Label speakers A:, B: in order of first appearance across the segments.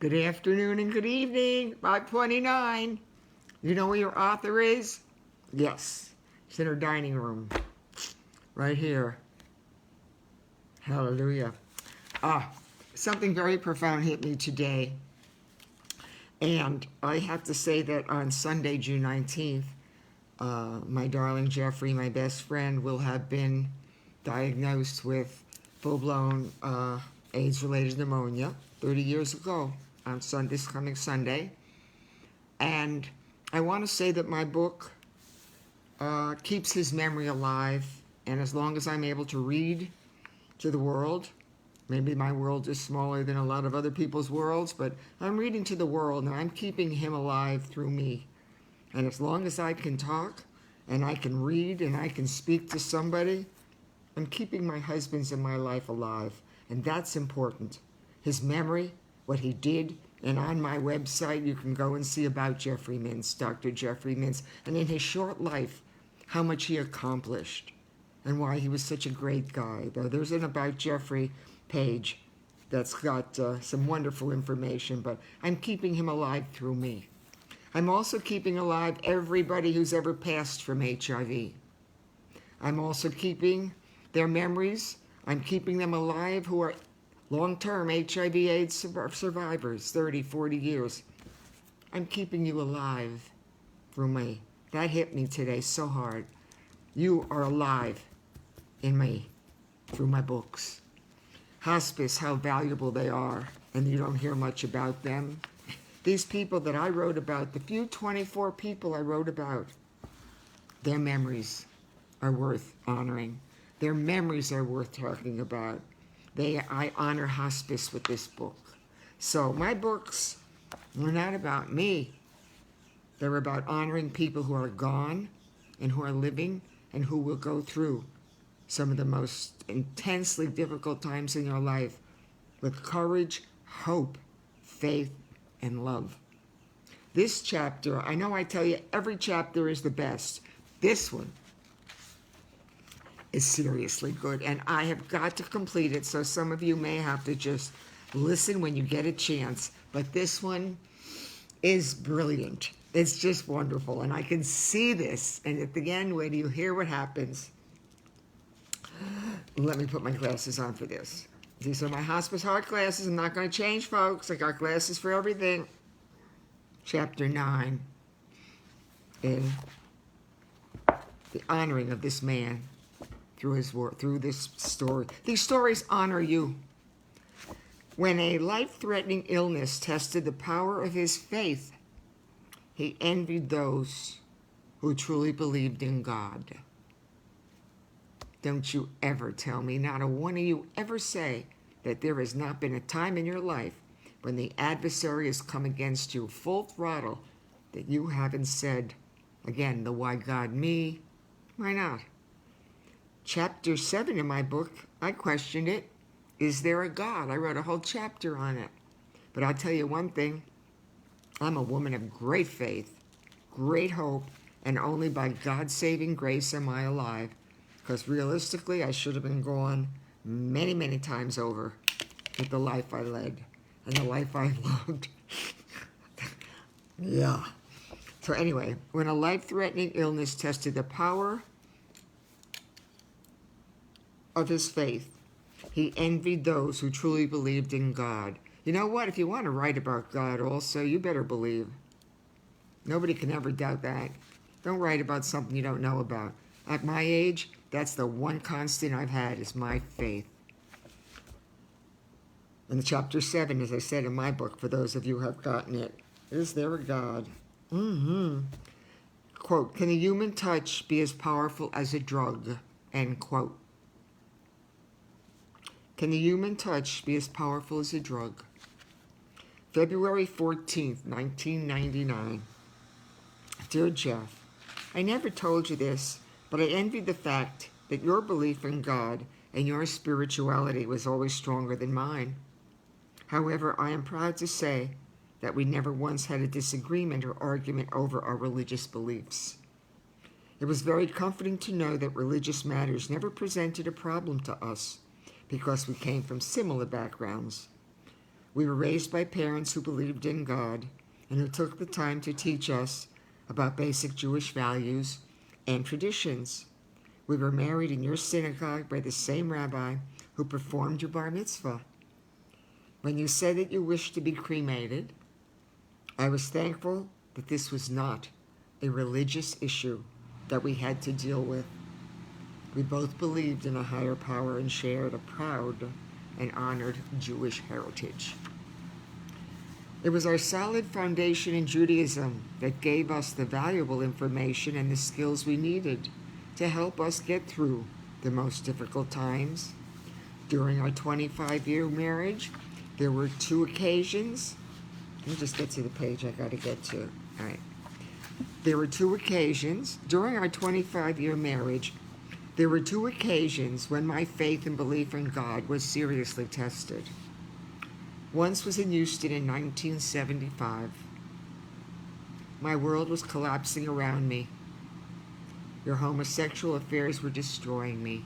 A: Good afternoon and good evening. 529. You know where your author is? Yes. It's in her dining room. Right here. Hallelujah. Ah, something very profound hit me today. And I have to say that on Sunday, June 19th, my darling Jeffrey, my best friend, will have been diagnosed with full-blown AIDS-related pneumonia 30 years ago on this coming Sunday. And I want to say that my book keeps his memory alive. And as long as I'm able to read to the world, maybe my world is smaller than a lot of other people's worlds, but I'm reading to the world and I'm keeping him alive through me. And as long as I can talk and I can read and I can speak to somebody, I'm keeping my husband's in my life alive. And that's important. His memory, what he did, and on my website you can go and see about Jeffrey Mintz, Dr. Jeffrey Mintz, and in his short life, how much he accomplished and why he was such a great guy. There's an About Jeffrey page that's got some wonderful information, but I'm keeping him alive through me. I'm also keeping alive everybody who's ever passed from HIV. I'm also keeping their memories. I'm keeping them alive who are long-term HIV/AIDS survivors, 30, 40 years. I'm keeping you alive through me. That hit me today so hard. You are alive in me through my books. Hospice, how valuable they are, and you don't hear much about them. These people that I wrote about, the few 24 people I wrote about, their memories are worth honoring. Their memories are worth talking about. I honor hospice with this book. So my books are not about me. They're about honoring people who are gone and who are living and who will go through some of the most intensely difficult times in your life with courage, hope, faith, and love. This chapter, I know I tell you every chapter is the best. This one is seriously good, and I have got to complete it, so some of you may have to just listen when you get a chance. But this one is brilliant. It's just wonderful, and I can see this. And at the end, when you hear what happens, let me put my glasses on for this. These are my hospice heart glasses. I'm not going to change, folks. I got glasses for everything. Chapter 9, in the honoring of this man through his work, through this story. These stories honor you. When a life-threatening illness tested the power of his faith, he envied those who truly believed in God. Don't you ever tell me, not a one of you ever say that there has not been a time in your life when the adversary has come against you full throttle that you haven't said, again, the why God me, why not? Chapter 7 in my book, I questioned it. Is there a God? I wrote a whole chapter on it. But I'll tell you one thing. I'm a woman of great faith, great hope, and only by God's saving grace am I alive. Because realistically, I should have been gone many, many times over with the life I led and the life I loved. Yeah. So anyway, when a life-threatening illness tested the power of his faith, he envied those who truly believed in God. You know what? If you want to write about God also, you better believe. Nobody can ever doubt that. Don't write about something you don't know about. At my age, that's the one constant I've had is my faith. In chapter 7, as I said in my book, for those of you who have gotten it, is there a God? Quote, can a human touch be as powerful as a drug? End quote. Can the human touch be as powerful as a drug? February 14th, 1999. Dear Jeff, I never told you this, but I envied the fact that your belief in God and your spirituality was always stronger than mine. However, I am proud to say that we never once had a disagreement or argument over our religious beliefs. It was very comforting to know that religious matters never presented a problem to us, because we came from similar backgrounds. We were raised by parents who believed in God and who took the time to teach us about basic Jewish values and traditions. We were married in your synagogue by the same rabbi who performed your bar mitzvah. When you said that you wished to be cremated, I was thankful that this was not a religious issue that we had to deal with. We both believed in a higher power and shared a proud and honored Jewish heritage. It was our solid foundation in Judaism that gave us the valuable information and the skills we needed to help us get through the most difficult times. During our 25-year marriage, there were two occasions. Let me just get to the page I got to get to. All right. There were two occasions during our 25-year marriage. There were two occasions when my faith and belief in God was seriously tested. Once was in Houston in 1975. My world was collapsing around me. Your homosexual affairs were destroying me.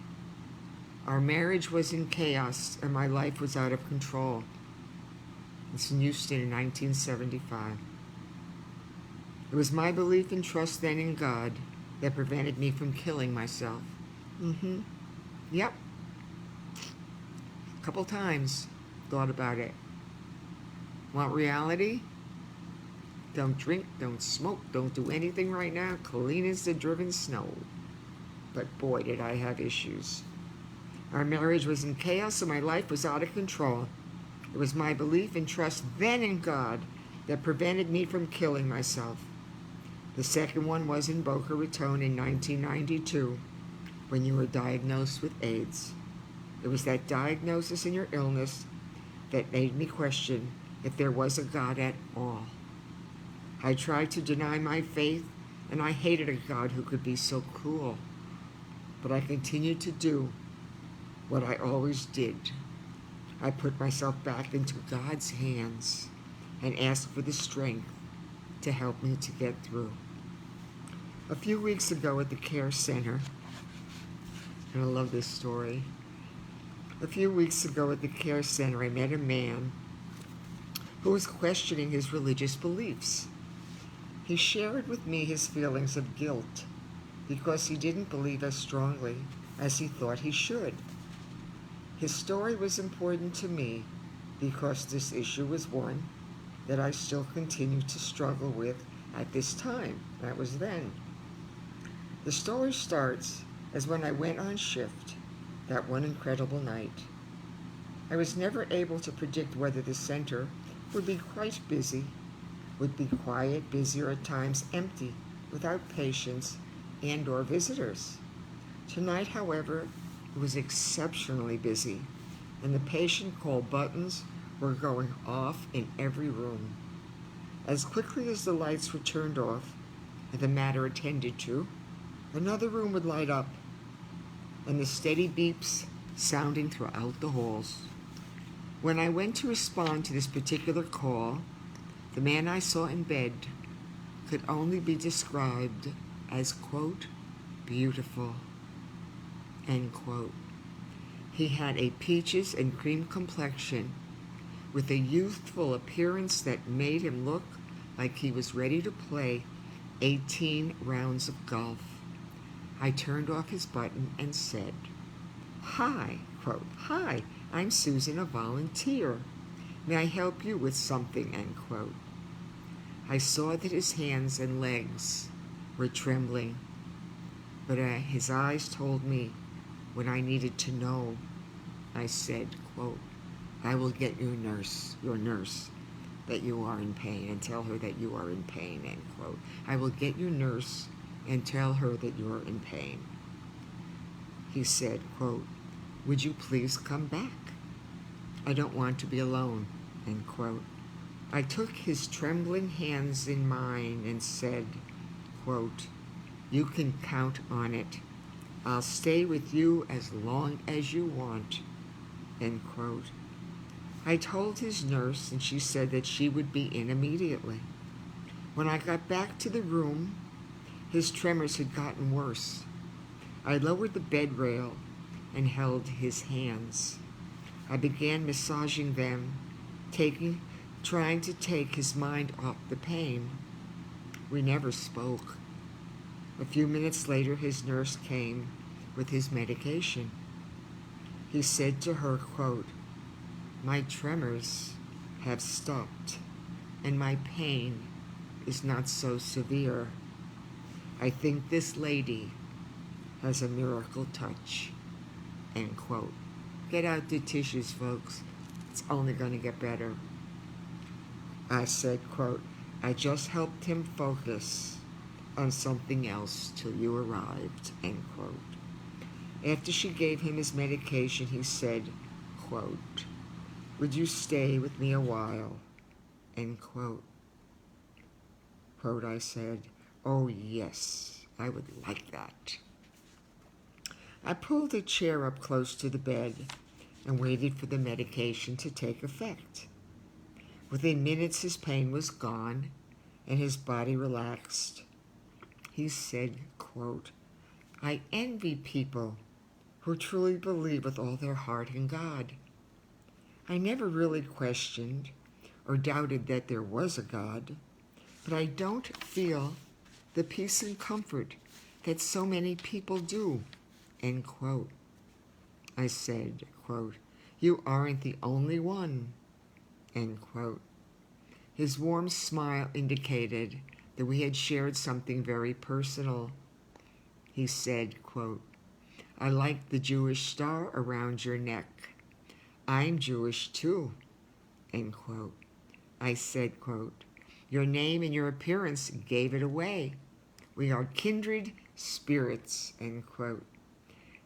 A: Our marriage was in chaos and my life was out of control. It's in Houston in 1975. It was my belief and trust then in God that prevented me from killing myself. Yep. A couple times thought about it. Want reality? Don't drink, don't smoke, don't do anything right now. Clean as the driven snow. But boy, did I have issues. Our marriage was in chaos and my life was out of control. It was my belief and trust then in God that prevented me from killing myself. The second one was in Boca Raton in 1992 when you were diagnosed with AIDS. It was that diagnosis and your illness that made me question if there was a God at all. I tried to deny my faith, and I hated a God who could be so cruel. But I continued to do what I always did. I put myself back into God's hands and asked for the strength to help me to get through. A few weeks ago at the care center, and I love this story. A few weeks ago at the care center, I met a man who was questioning his religious beliefs. He shared with me his feelings of guilt because he didn't believe as strongly as he thought he should. His story was important to me because this issue was one that I still continue to struggle with at this time. That was then. The story starts as when I went on shift that one incredible night. I was never able to predict whether the center would be quite busy, would be quiet, busy, or at times empty, without patients and or visitors. Tonight, however, it was exceptionally busy, and the patient call buttons were going off in every room. As quickly as the lights were turned off and the matter attended to, another room would light up, and the steady beeps sounding throughout the halls. When I went to respond to this particular call, the man I saw in bed could only be described as, quote, beautiful, end quote. He had a peaches and cream complexion with a youthful appearance that made him look like he was ready to play 18 rounds of golf. I turned off his button and said, hi, quote, hi, I'm Susan, a volunteer. May I help you with something, end quote. I saw that his hands and legs were trembling, but his eyes told me when I needed to know. I said, quote, I will get your nurse, that you are in pain and tell her that you are in pain, end quote. I will get your nurse and tell her that you are in pain. He said, quote, would you please come back? I don't want to be alone, end quote. I took his trembling hands in mine and said, quote, you can count on it. I'll stay with you as long as you want, end quote. I told his nurse, and she said that she would be in immediately. When I got back to the room, his tremors had gotten worse. I lowered the bed rail and held his hands. I began massaging them taking, trying to take his mind off the pain. We never spoke. A few minutes later, his nurse came with his medication. He said to her, quote, "My tremors have stopped, and my pain is not so severe. I think this lady has a miracle touch," end quote. Get out the tissues, folks. It's only going to get better. I said, quote, "I just helped him focus on something else till you arrived," end quote. After she gave him his medication, he said, quote, "Would you stay with me a while?" End quote. Quote, I said, "Oh yes, I would like that." I pulled a chair up close to the bed and waited for the medication to take effect. Within minutes, his pain was gone and his body relaxed. He said, quote, "I envy people who truly believe with all their heart in God. I never really questioned or doubted that there was a God, but I don't feel the peace and comfort that so many people do," end quote. I said, quote, "You aren't the only one," end quote. His warm smile indicated that we had shared something very personal. He said, quote, "I like the Jewish star around your neck. I'm Jewish too," end quote. I said, quote, "Your name and your appearance gave it away. We are kindred spirits," end quote.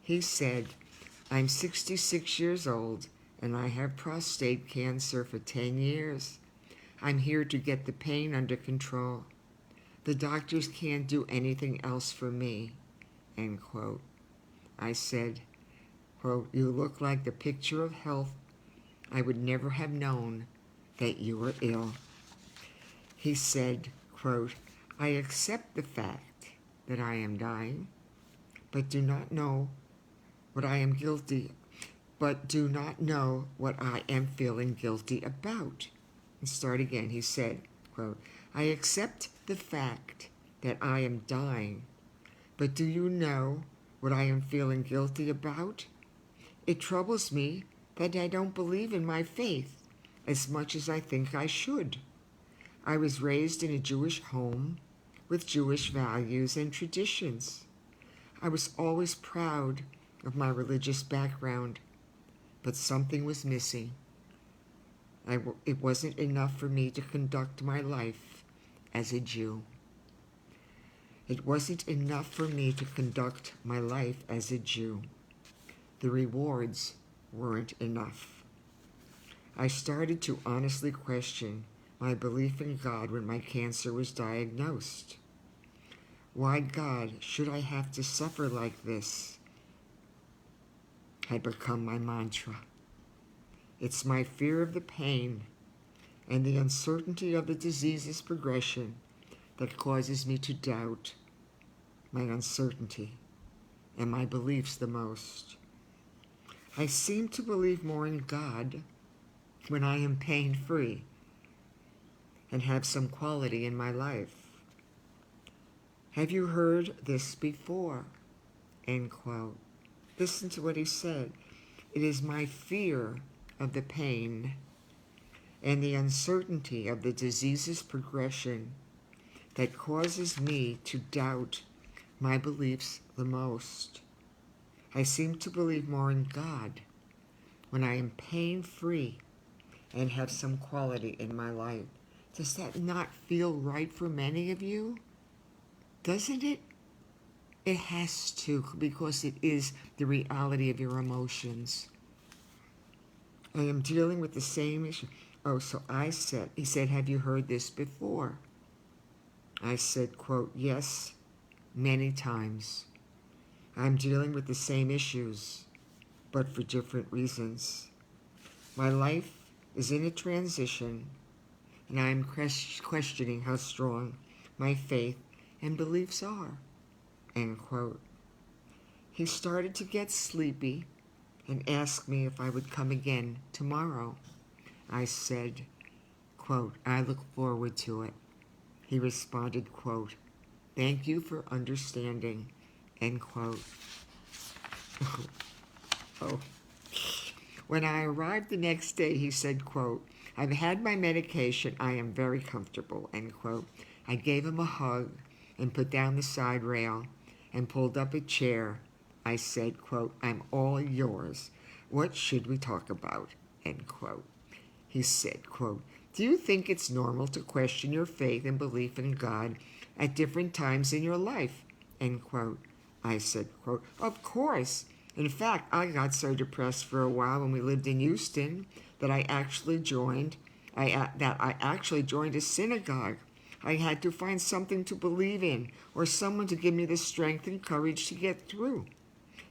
A: He said, "I'm 66 years old and I have prostate cancer for 10 years. I'm here to get the pain under control. The doctors can't do anything else for me," end quote. I said, quote, "You look like the picture of health. I would never have known that you were ill." He said, quote, "I accept the fact that I am dying, but do not know what I am feeling guilty about." And start again. He said, quote, "I accept the fact that I am dying, but do you know what I am feeling guilty about? It troubles me that I don't believe in my faith as much as I think I should. I was raised in a Jewish home with Jewish values and traditions. I was always proud of my religious background, but something was missing. It wasn't enough for me to conduct my life as a Jew. It wasn't enough for me to conduct my life as a Jew. The rewards weren't enough. I started to honestly question my belief in God when my cancer was diagnosed. Why, God, should I have to suffer like this? Had become my mantra. It's my fear of the pain and the uncertainty of the disease's progression that causes me to doubt my uncertainty and my beliefs the most. I seem to believe more in God when I am pain-free and have some quality in my life. Have you heard this before? End quote. Listen to what he said. It is my fear of the pain and the uncertainty of the disease's progression that causes me to doubt my beliefs the most. I seem to believe more in God when I am pain-free and have some quality in my life. Does that not feel right for many of you? Doesn't it? It has to, because it is the reality of your emotions. I am dealing with the same issue. Oh, so he said, have you heard this before? I said, quote, yes, many times. I'm dealing with the same issues, but for different reasons. My life is in a transition, and I am questioning how strong my faith and beliefs are, end quote. He started to get sleepy and asked me if I would come again tomorrow. I said, quote, I look forward to it. He responded, quote, thank you for understanding, end quote. Oh. When I arrived the next day, he said, quote, I've had my medication. I am very comfortable, end quote. I gave him a hug and put down the side rail and pulled up a chair. I said, quote, I'm all yours. What should we talk about, end quote. He said, quote, do you think it's normal to question your faith and belief in God at different times in your life, end quote. I said, quote, of course. In fact, I got so depressed for a while when we lived in Houston that I actually joined a synagogue. I had to find something to believe in or someone to give me the strength and courage to get through.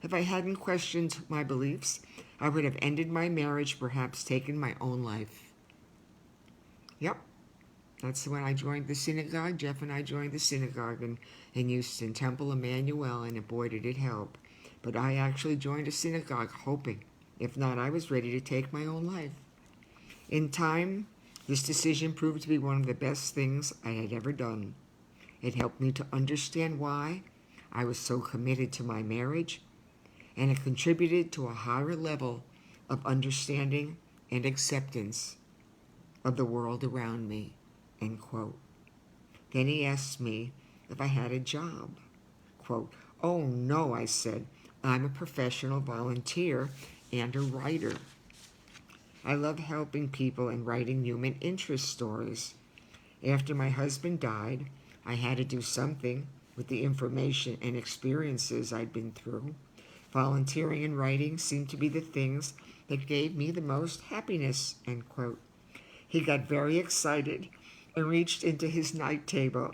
A: If I hadn't questioned my beliefs, I would have ended my marriage, perhaps taken my own life. Yep, that's when I joined the synagogue. Jeff and I joined the synagogue in Houston, Temple Emmanuel, and boy, did it help. But I actually joined a synagogue hoping. If not, I was ready to take my own life. In time, this decision proved to be one of the best things I had ever done. It helped me to understand why I was so committed to my marriage, and it contributed to a higher level of understanding and acceptance of the world around me, end quote. Then he asked me if I had a job. Quote, oh no, I said. I'm a professional volunteer and a writer. I love helping people and writing human interest stories. After my husband died, I had to do something with the information and experiences I'd been through. Volunteering and writing seemed to be the things that gave me the most happiness, end quote. He got very excited and reached into his night table.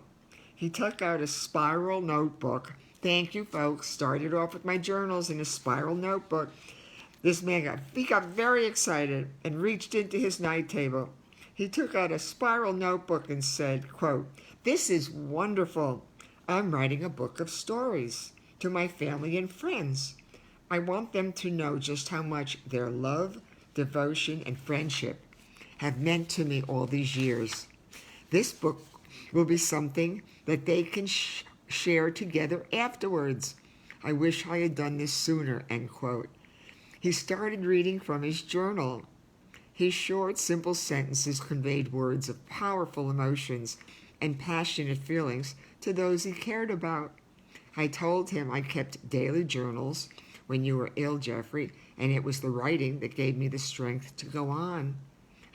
A: He took out a spiral notebook. Thank you, folks. Started off with my journals in a spiral notebook. This man got very excited and reached into his night table. He took out a spiral notebook and said, quote, this is wonderful. I'm writing a book of stories to my family and friends. I want them to know just how much their love, devotion, and friendship have meant to me all these years. This book will be something that they can share together afterwards. I wish I had done this sooner, end quote. He started reading from his journal. His short, simple sentences conveyed words of powerful emotions and passionate feelings to those he cared about. I told him I kept daily journals when you were ill, Jeffrey, and it was the writing that gave me the strength to go on.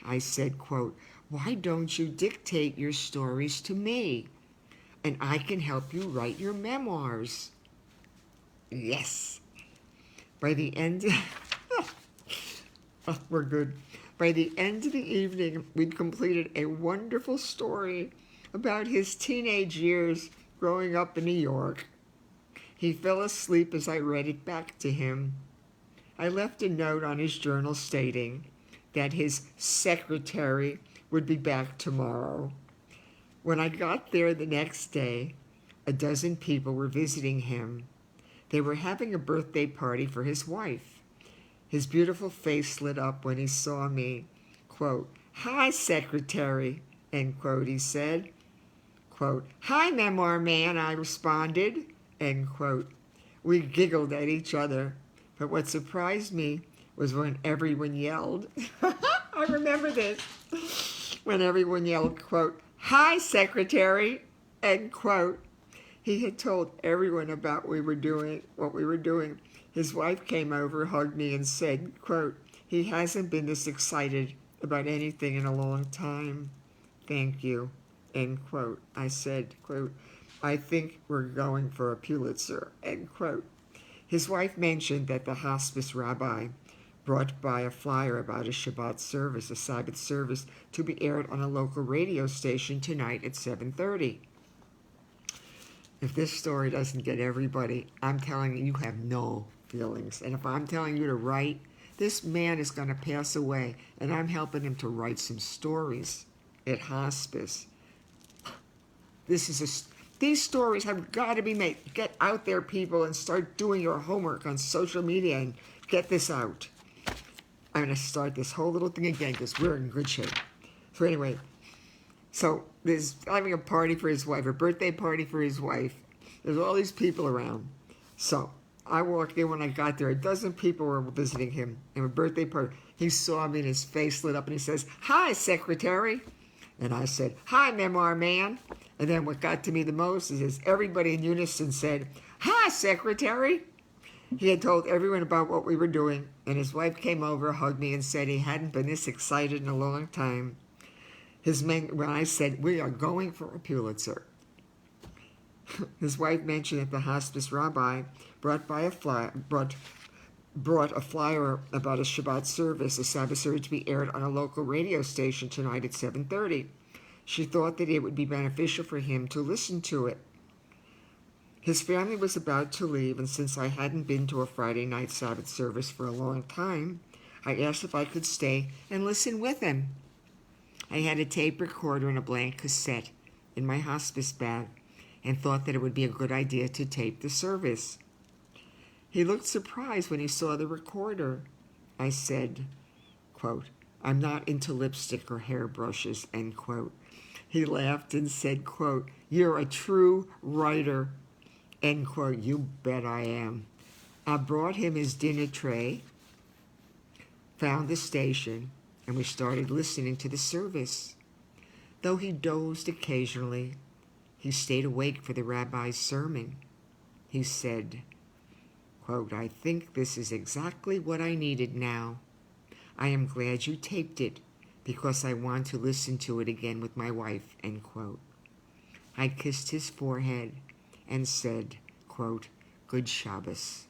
A: I said, quote, why don't you dictate your stories to me, and I can help you write your memoirs? Yes. By the end, we're good. By the end of the evening, we'd completed a wonderful story about his teenage years growing up in New York. He fell asleep as I read it back to him. I left a note on his journal stating that his secretary would be back tomorrow. When I got there the next day, a dozen people were visiting him. They were having a birthday party for his wife. His beautiful face lit up when he saw me. Quote, hi, secretary, end quote, he said. Quote, hi, memoir man, I responded, end quote. We giggled at each other, but what surprised me was when everyone yelled. I remember this. When everyone yelled, quote, hi, secretary, end quote. He had told everyone about what we were doing. His wife came over, hugged me, and said, quote, he hasn't been this excited about anything in a long time. Thank you, end quote. I said, quote, I think we're going for a Pulitzer, end quote. His wife mentioned that the hospice rabbi brought by a flyer about a Shabbat service, a Sabbath service, to be aired on a local radio station tonight at 7:30. If this story doesn't get everybody, I'm telling you, you have no feelings. And if I'm telling you to write, this man is going to pass away, and I'm helping him to write some stories at hospice. These stories have got to be made. Get out there, people, and start doing your homework on social media and get this out. I'm going to start this whole little thing again because we're in good shape. So anyway, so there's having a party for his wife, a birthday party for his wife. There's all these people around. So I walked in. When I got there, a dozen people were visiting him in a birthday party. He saw me and his face lit up and he says, "Hi, secretary." And I said, "Hi, memoir man." And then what got to me the most is everybody in unison said, "Hi, secretary." He had told everyone about what we were doing, and his wife came over, hugged me, and said he hadn't been this excited in a long time. When I said, "We are going for a Pulitzer," his wife mentioned that the hospice rabbi brought a flyer about a Shabbat service, a Sabbath service to be aired on a local radio station tonight at 7:30. She thought that it would be beneficial for him to listen to it. His family was about to leave, and since I hadn't been to a Friday night Sabbath service for a long time, I asked if I could stay and listen with him. I had a tape recorder and a blank cassette in my hospice bag and thought that it would be a good idea to tape the service. He looked surprised when he saw the recorder. I said, quote, "I'm not into lipstick or hairbrushes," end quote. He laughed and said, quote, "You're a true writer," end quote. "You bet I am." I brought him his dinner tray, found the station, and we started listening to the service. Though he dozed occasionally, he stayed awake for the rabbi's sermon. He said, quote, "I think this is exactly what I needed now. I am glad you taped it because I want to listen to it again with my wife," end quote. I kissed his forehead and said, quote, "Good Shabbos."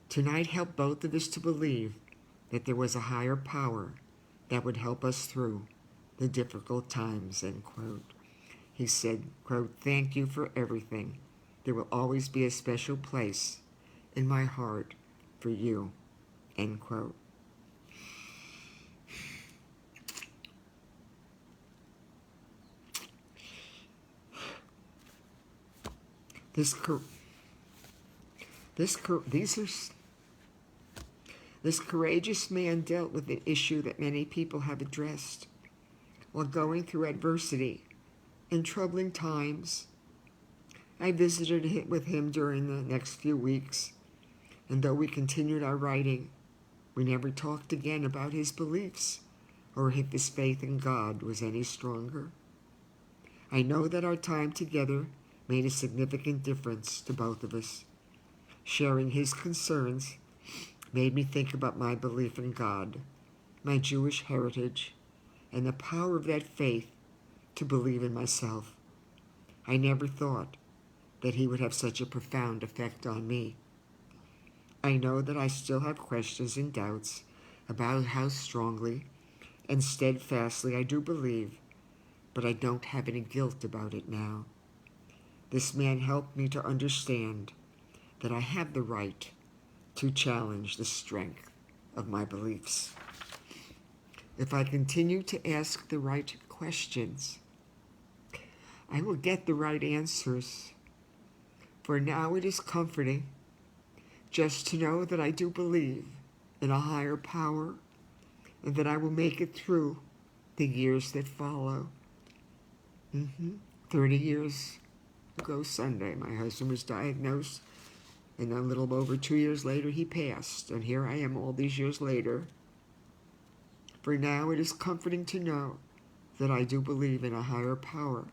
A: Tonight helped both of us to believe that there was a higher power that would help us through the difficult times, end quote. He said, quote, "Thank you for everything. There will always be a special place in my heart for you," end quote. This courageous man dealt with an issue that many people have addressed. While going through adversity and troubling times, I visited with him during the next few weeks, and though we continued our writing, we never talked again about his beliefs or if his faith in God was any stronger. I know that our time together made a significant difference to both of us. Sharing his concerns made me think about my belief in God, my Jewish heritage, and the power of that faith to believe in myself. I never thought that he would have such a profound effect on me. I know that I still have questions and doubts about how strongly and steadfastly I do believe, but I don't have any guilt about it now. This man helped me to understand that I have the right to challenge the strength of my beliefs. If I continue to ask the right questions, I will get the right answers. For now it is comforting just to know that I do believe in a higher power and that I will make it through the years that follow. 30 years ago Sunday, my husband was diagnosed, and a little over 2 years later he passed, and here I am all these years later. For now it is comforting to know that I do believe in a higher power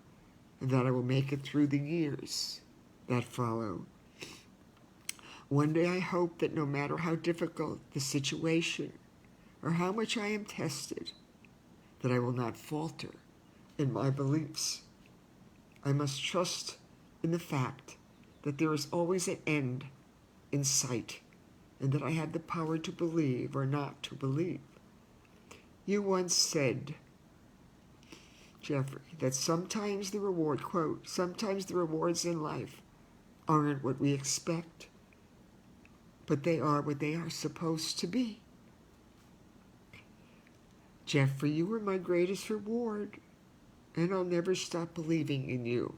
A: and that I will make it through the years that follow. One day I hope that no matter how difficult the situation or how much I am tested, that I will not falter in my beliefs. I must trust in the fact that there is always an end in sight and that I have the power to believe or not to believe. You once said, Jeffrey, that sometimes the rewards in life aren't what we expect, but they are what they are supposed to be. Jeffrey, you were my greatest reward, and I'll never stop believing in you,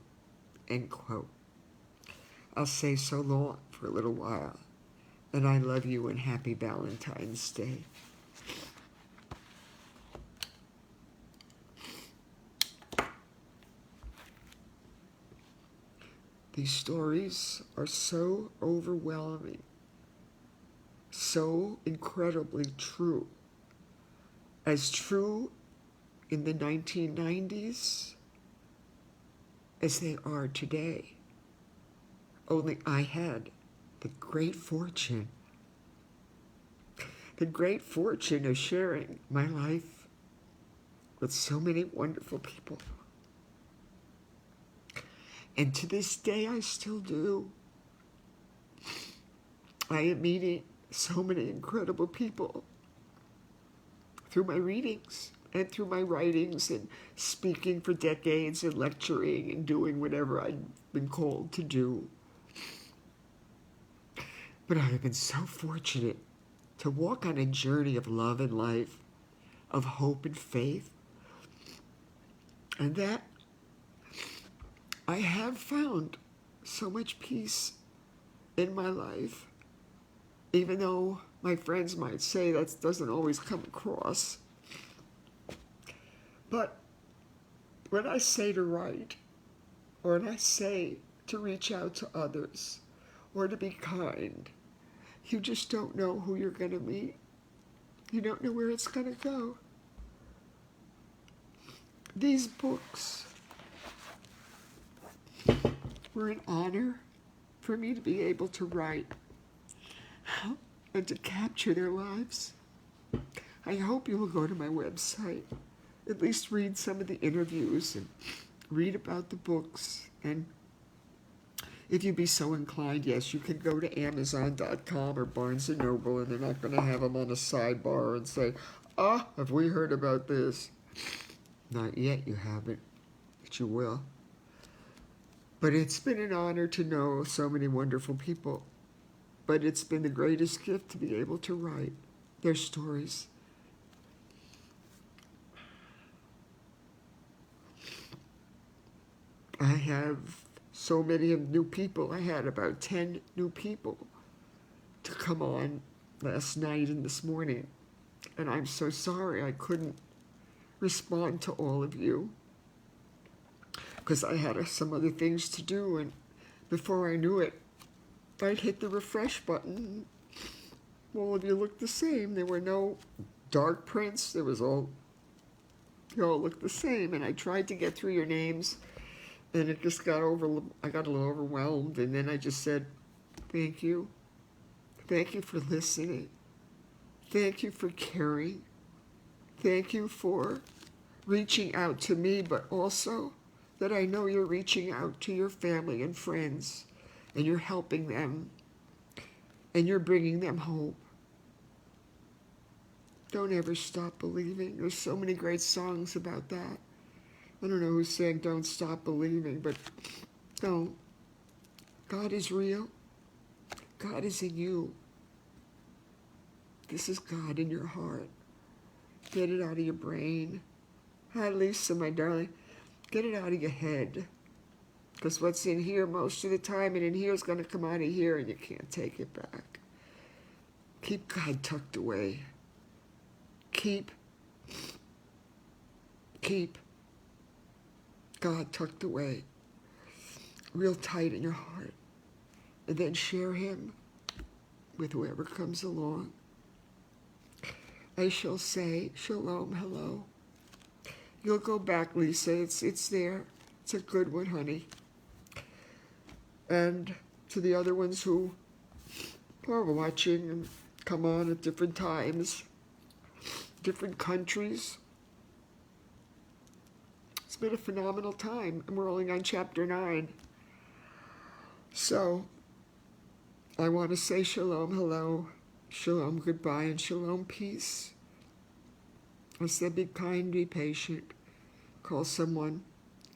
A: end quote. I'll say so long for a little while, and I love you and happy Valentine's Day. These stories are so overwhelming, so incredibly true. As true in the 1990s as they are today. Only I had the great fortune of sharing my life with so many wonderful people. And to this day, I still do. I am meeting so many incredible people through my readings and through my writings and speaking for decades and lecturing and doing whatever I've been called to do. But I have been so fortunate to walk on a journey of love and life, of hope and faith, and that I have found so much peace in my life, even though my friends might say that doesn't always come across. But when I say to write, or when I say to reach out to others, or to be kind, you just don't know who you're going to meet. You don't know where it's going to go. These books were an honor for me to be able to write and to capture their lives. I hope you will go to my website, at least read some of the interviews and read about the books. And if you'd be so inclined, yes, you can go to Amazon.com or Barnes & Noble, and they're not going to have them on a sidebar and say, have we heard about this? Not yet, you haven't, but you will. But it's been an honor to know so many wonderful people. But it's been the greatest gift to be able to write their stories. I have so many new people. I had about 10 new people to come on last night and this morning. And I'm so sorry I couldn't respond to all of you because I had some other things to do. And before I knew it, I'd hit the refresh button. All of you looked the same. There were no dark prints. There was you all looked the same. And I tried to get through your names, and it just I got a little overwhelmed. And then I just said, thank you. Thank you for listening. Thank you for caring. Thank you for reaching out to me, but also that I know you're reaching out to your family and friends, and you're helping them, and you're bringing them hope. Don't ever stop believing. There's so many great songs about that. I don't know who's saying don't stop believing, but don't. God is real. God is in you. This is God in your heart. Get it out of your brain. Hi, Lisa, my darling. Get it out of your head. Because what's in here most of the time and in here is going to come out of here, and you can't take it back. Keep God tucked away. Keep God tucked away, real tight in your heart. And then share him with whoever comes along. I shall say, shalom, hello. You'll go back, Lisa. It's there. It's a good one, honey. And to the other ones who are watching and come on at different times, different countries, it's been a phenomenal time. And we're only on chapter 9. So I want to say shalom, hello, shalom, goodbye, and shalom, peace. I said be kind, be patient. Call someone.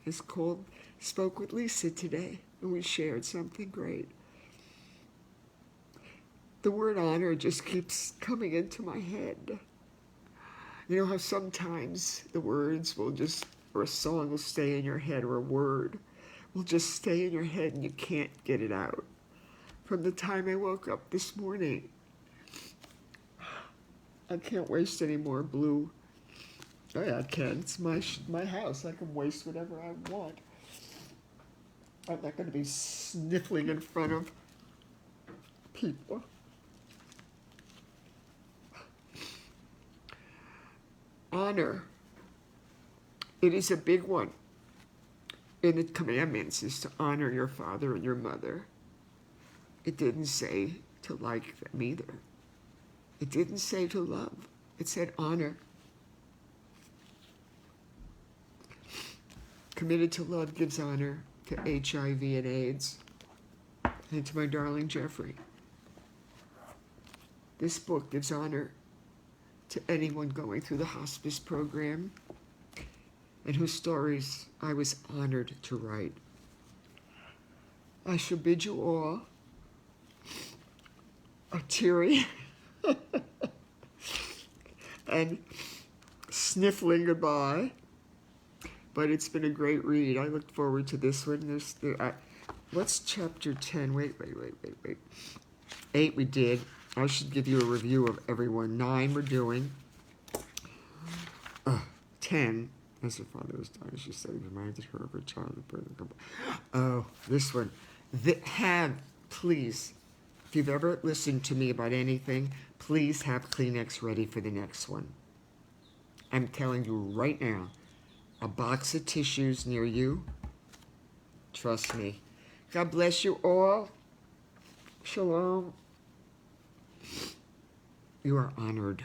A: Spoke with Lisa today, and we shared something great. The word honor just keeps coming into my head. You know how sometimes the words will just, or a song will stay in your head, or a word will just stay in your head and you can't get it out. From the time I woke up this morning, I can't waste any more blue. Oh yeah, I can. It's my house. I can waste whatever I want. I'm not going to be sniffling in front of people. Honor. It is a big one in the commandments, is to honor your father and your mother. It didn't say to like them either. It didn't say to love. It said honor. Committed to love gives honor to HIV and AIDS, and to my darling Jeffrey. This book gives honor to anyone going through the hospice program and whose stories I was honored to write. I shall bid you all a teary and sniffling goodbye. But it's been a great read. I look forward to this one. What's chapter 10? Wait. 8 we did. I should give you a review of everyone. 9 we're doing. 10. As her father was dying, she said, reminded her of her childhood birth. Oh, this one. Please, if you've ever listened to me about anything, please have Kleenex ready for the next one. I'm telling you right now. A box of tissues near you. Trust me. God bless you all. Shalom. You are honored.